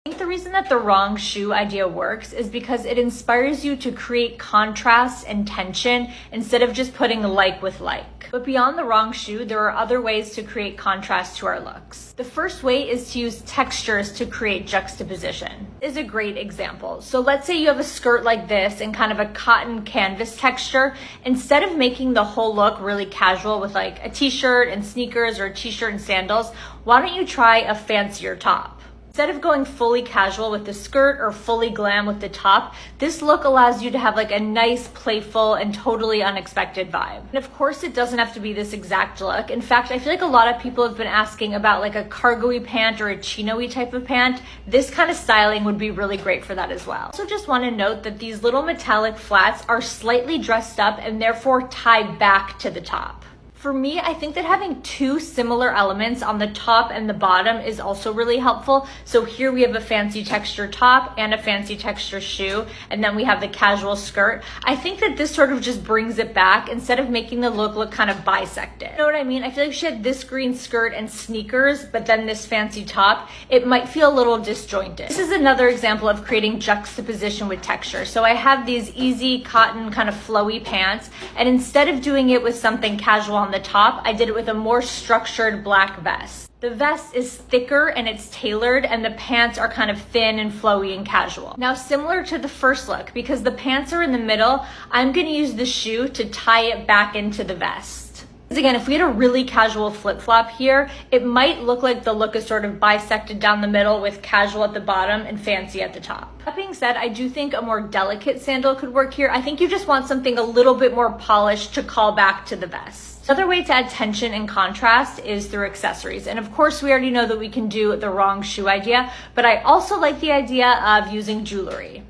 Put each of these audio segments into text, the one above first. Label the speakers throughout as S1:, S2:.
S1: I think the reason that the wrong shoe idea works is because it inspires you to create contrast and tension instead of just putting like with like. But beyond the wrong shoe, there are other ways to create contrast to our looks. The first way is to use textures to create juxtaposition. This is a great example. So let's say you have a skirt like this in kind of a cotton canvas texture. Instead of making the whole look really casual with like a t-shirt and sneakers or a t-shirt and sandals, why don't you try a fancier top? Instead of going fully casual with the skirt or fully glam with the top, this look allows you to have like a nice, playful, and totally unexpected vibe. And of course, it doesn't have to be this exact look. In fact, I feel like a lot of people have been asking about like a cargo-y pant or a chino-y type of pant. This kind of styling would be really great for that as well. Also just want to note that these little metallic flats are slightly dressed up and therefore tie back to the top. For me, I think that having two similar elements on the top and the bottom is also really helpful. So here we have a fancy texture top and a fancy texture shoe, and then we have the casual skirt. I think that this sort of just brings it back instead of making the look kind of bisected. You know what I mean? I feel like if she had this green skirt and sneakers, but then this fancy top, it might feel a little disjointed. This is another example of creating juxtaposition with texture. So I have these easy cotton kind of flowy pants, and instead of doing it with something casual on the top, I did it with a more structured black vest. The vest is thicker and it's tailored, and the pants are kind of thin and flowy and casual. Now, similar to the first look, because the pants are in the middle, I'm gonna use the shoe to tie it back into the vest. Again, if we had a really casual flip-flop here, it might look like the look is sort of bisected down the middle with casual at the bottom and fancy at the top. That being said, I do think a more delicate sandal could work here. I think you just want something a little bit more polished to call back to the vest. Another way to add tension and contrast is through accessories. And of course, we already know that we can do the wrong shoe idea, but I also like the idea of using jewelry.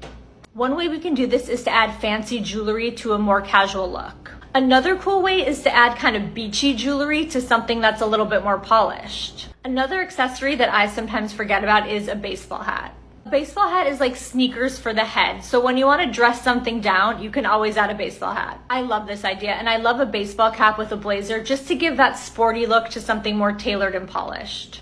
S1: One way we can do this is to add fancy jewelry to a more casual look. Another cool way is to add kind of beachy jewelry to something that's a little bit more polished. Another accessory that I sometimes forget about is a baseball hat. A baseball hat is like sneakers for the head. So when you want to dress something down, you can always add a baseball hat. I love this idea, and I love a baseball cap with a blazer just to give that sporty look to something more tailored and polished.